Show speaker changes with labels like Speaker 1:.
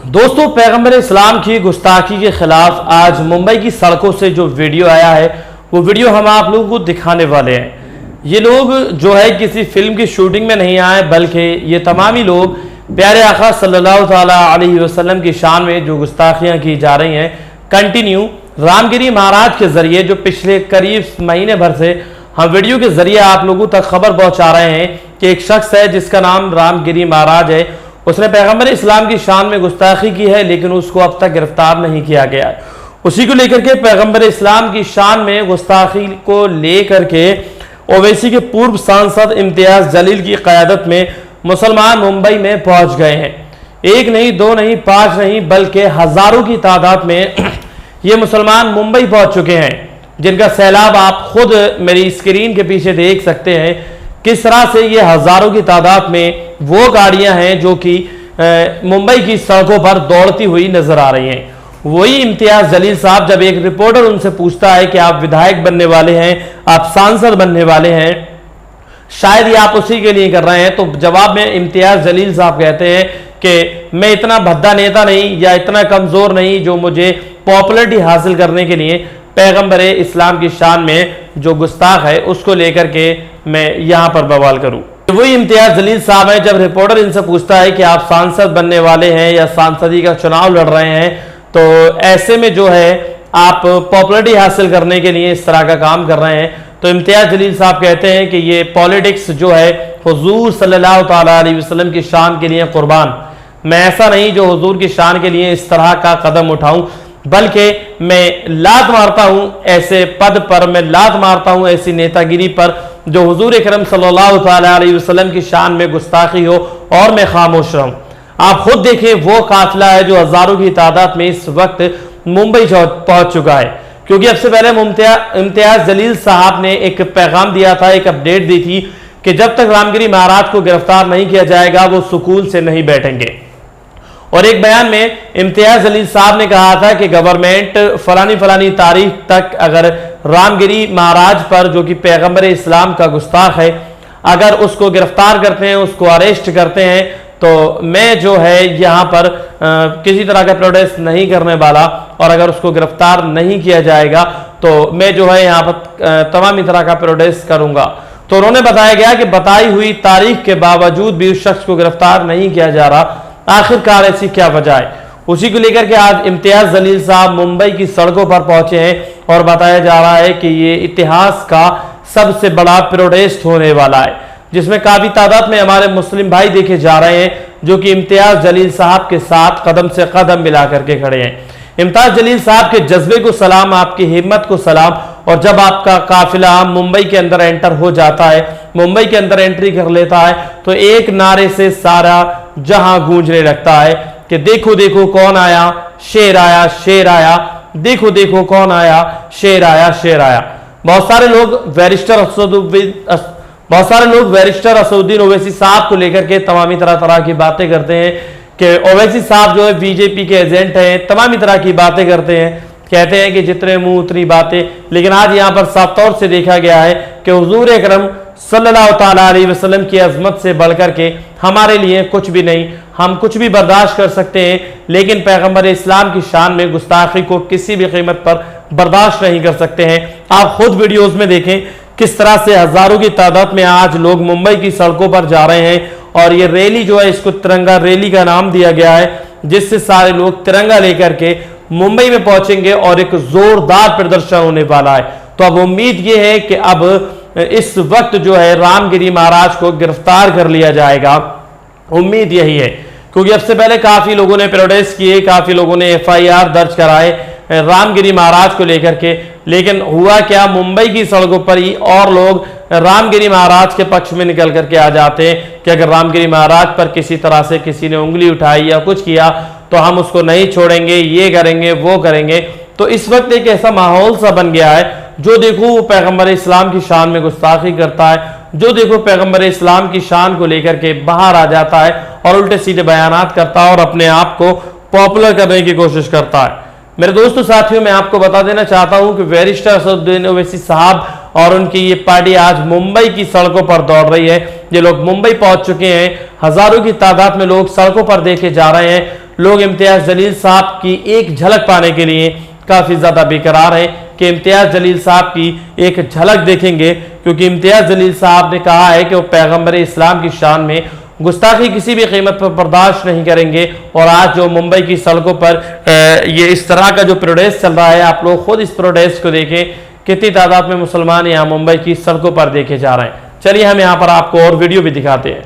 Speaker 1: दोस्तों, पैगंबर इस्लाम की गुस्ताखी के खिलाफ आज मुंबई की सड़कों से जो वीडियो आया है वो वीडियो हम आप लोगों को दिखाने वाले हैं। ये लोग जो है किसी फिल्म की शूटिंग में नहीं आए, बल्कि ये तमाम ही लोग प्यारे आका सल्लल्लाहु ताला अलैहि वसल्लम की शान में जो गुस्ताखियाँ की जा रही हैं कंटिन्यू रामगिरी महाराज के जरिए, जो पिछले करीब महीने भर से हम वीडियो के जरिए आप लोगों तक खबर पहुंचा रहे हैं कि एक शख्स है जिसका नाम रामगिरी महाराज है, उसने पैगंबर इस्लाम की शान में गुस्ताखी की है, लेकिन उसको अब तक गिरफ्तार नहीं किया गया है। उसी को लेकर के पैगंबर इस्लाम की शान में गुस्ताखी को लेकर के ओवैसी के पूर्व सांसद इम्तियाज जलील की क़यादत में मुसलमान मुंबई में पहुंच गए हैं। एक नहीं, दो नहीं, पांच नहीं, बल्कि हजारों की तादाद में ये मुसलमान मुंबई पहुंच चुके हैं, जिनका सैलाब आप खुद मेरी स्क्रीन के पीछे देख सकते हैं। किस तरह से ये हजारों की तादाद में वो गाड़ियां हैं जो कि मुंबई की सड़कों पर दौड़ती हुई नजर आ रही हैं। वही इम्तियाज जलील साहब, जब एक रिपोर्टर उनसे पूछता है कि आप विधायक बनने वाले हैं, आप सांसद बनने वाले हैं, शायद ये आप उसी के लिए कर रहे हैं, तो जवाब में इम्तियाज जलील साहब कहते हैं कि मैं इतना भद्दा नेता नहीं या इतना कमजोर नहीं जो मुझे पॉपुलरिटी हासिल करने के लिए पैगंबर इस्लाम की शान में जो गुस्ताख है उसको लेकर के मैं यहां पर बवाल करूं। वही इम्तियाज जलील साहब है, जब रिपोर्टर इनसे पूछता है कि आप सांसद बनने वाले हैं या सांसदी का चुनाव लड़ रहे हैं, तो ऐसे में जो है आप पॉपुलरिटी हासिल करने के लिए इस तरह का काम कर रहे हैं, तो इम्तियाज जलील साहब कहते हैं कि ये पॉलिटिक्स जो है हुजूर सल्लल्लाहु ताला अलैहि वसल्लम की शान के लिए कुर्बान, मैं ऐसा नहीं जो हुजूर की शान के लिए इस तरह का कदम उठाऊं, बल्कि मैं लात मारता हूं ऐसे पद पर, मैं लात मारता हूं ऐसी नेतागिरी पर जो हुजूर अकरम सल्लल्लाहु ताला अलैहि वसल्लम की शान में गुस्ताखी हो, और मैं खामोश रहूं। आप खुद देखें, वो काफिला है जो हजारों की तादाद में इस वक्त मुंबई पहुंच चुका है, क्योंकि सबसे पहले इम्तियाज जलील साहब ने एक पैगाम दिया था, एक अपडेट दी थी कि जब तक रामगिरी महाराज को गिरफ्तार नहीं किया जाएगा वो सुकून से नहीं बैठेंगे। और एक बयान में इम्तियाज जलील साहब ने कहा था कि गवर्नमेंट फलानी तारीख तक अगर रामगिरी महाराज पर, जो कि पैगंबर इस्लाम का गुस्ताख है, अगर उसको गिरफ्तार करते हैं, उसको अरेस्ट करते हैं, तो मैं जो है यहाँ पर किसी तरह का प्रोटेस्ट नहीं करने वाला, और अगर उसको गिरफ्तार नहीं किया जाएगा तो मैं जो है यहाँ पर तमाम तरह का प्रोटेस्ट करूंगा। तो उन्होंने बताया गया कि बताई हुई तारीख के बावजूद भी उस शख्स को गिरफ्तार नहीं किया जा रहा, आखिरकार ऐसी क्या वजह है। उसी को लेकर के आज इम्तियाज जलील साहब मुंबई की सड़कों पर पहुंचे हैं और बताया जा रहा है कि ये इतिहास का सबसे बड़ा प्रोटेस्ट होने वाला है, जिसमें काफी तादाद में हमारे मुस्लिम भाई देखे जा रहे हैं जो कि इम्तियाज जलील साहब के साथ कदम से कदम मिला करके खड़े हैं। इम्तियाज जलील साहब के जज्बे को सलाम, आपकी हिम्मत को सलाम। और जब आपका काफिला मुंबई के अंदर एंटर हो जाता है, मुंबई के अंदर एंट्री कर लेता है, तो एक नारे से सारा जहां गूंजने लगता है कि देखो देखो कौन आया, शेर आया, शेर आया, देखो देखो कौन आया, शेर आया, शेर आया। बहुत सारे लोग बैरिस्टर असदुद्दीन ओवैसी साहब को लेकर के तमामी तरह की बातें करते हैं कि ओवैसी साहब जो है बीजेपी के एजेंट हैं, तमामी तरह की बातें करते हैं, कहते हैं कि जितने मुंह उतनी बातें। लेकिन आज यहां पर साफ तौर से देखा गया है कि हुजूर अकरम सल्लल्लाहु ताला अलैहि वसल्लम की अजमत से बढ़कर के हमारे लिए कुछ भी नहीं, हम कुछ भी बर्दाश्त कर सकते हैं, लेकिन पैगंबर इस्लाम की शान में गुस्ताखी को किसी भी कीमत पर बर्दाश्त नहीं कर सकते हैं। आप खुद वीडियोस में देखें किस तरह से हजारों की तादाद में आज लोग मुंबई की सड़कों पर जा रहे हैं, और ये रैली जो है इसको तिरंगा रैली का नाम दिया गया है, जिससे सारे लोग तिरंगा लेकर के मुंबई में पहुंचेंगे और एक जोरदार प्रदर्शन होने वाला है। तो अब उम्मीद ये है कि अब इस वक्त जो है रामगिरी महाराज को गिरफ्तार कर लिया जाएगा, उम्मीद यही है, क्योंकि सबसे पहले काफी लोगों ने प्रोटेस्ट किए, काफी लोगों ने एफआईआर दर्ज कराए रामगिरी महाराज को लेकर के, लेकिन हुआ क्या, मुंबई की सड़कों पर ही और लोग रामगिरी महाराज के पक्ष में निकल करके आ जाते हैं कि अगर रामगिरी महाराज पर किसी तरह से किसी ने उंगली उठाई या कुछ किया तो हम उसको नहीं छोड़ेंगे, ये करेंगे, वो करेंगे। तो इस वक्त एक ऐसा माहौल सा बन गया है, जो देखो वो पैगंबर इस्लाम की शान में गुस्ताखी करता है, जो देखो पैगंबर इस्लाम की शान को लेकर के बाहर आ जाता है और उल्टे सीधे बयानात करता है और अपने आप को पॉपुलर करने की कोशिश करता है। मेरे दोस्तों साथियों, मैं आपको बता देना चाहता हूं कि बैरिस्टर असदुद्दीन ओवैसी साहब और उनकी ये पार्टी आज मुंबई की सड़कों पर दौड़ रही है। ये लोग मुंबई पहुंच चुके हैं, हजारों की तादाद में लोग सड़कों पर देखे जा रहे हैं। लोग इम्तियाज जलील साहब की एक झलक पाने के लिए काफ़ी ज़्यादा बेकरार हैं कि इम्तियाज जलील साहब की एक झलक देखेंगे, क्योंकि इम्तियाज जलील साहब ने कहा है कि वो पैगंबर इस्लाम की शान में गुस्ताखी किसी भी कीमत पर बर्दाश्त नहीं करेंगे। और आज जो मुंबई की सड़कों पर ये इस तरह का जो प्रोटेस्ट चल रहा है, आप लोग खुद इस प्रोटेस्ट को देखें, कितनी तादाद में मुसलमान यहाँ मुंबई की सड़कों पर देखे जा रहे हैं। चलिए हम यहाँ पर आपको और वीडियो भी दिखाते हैं।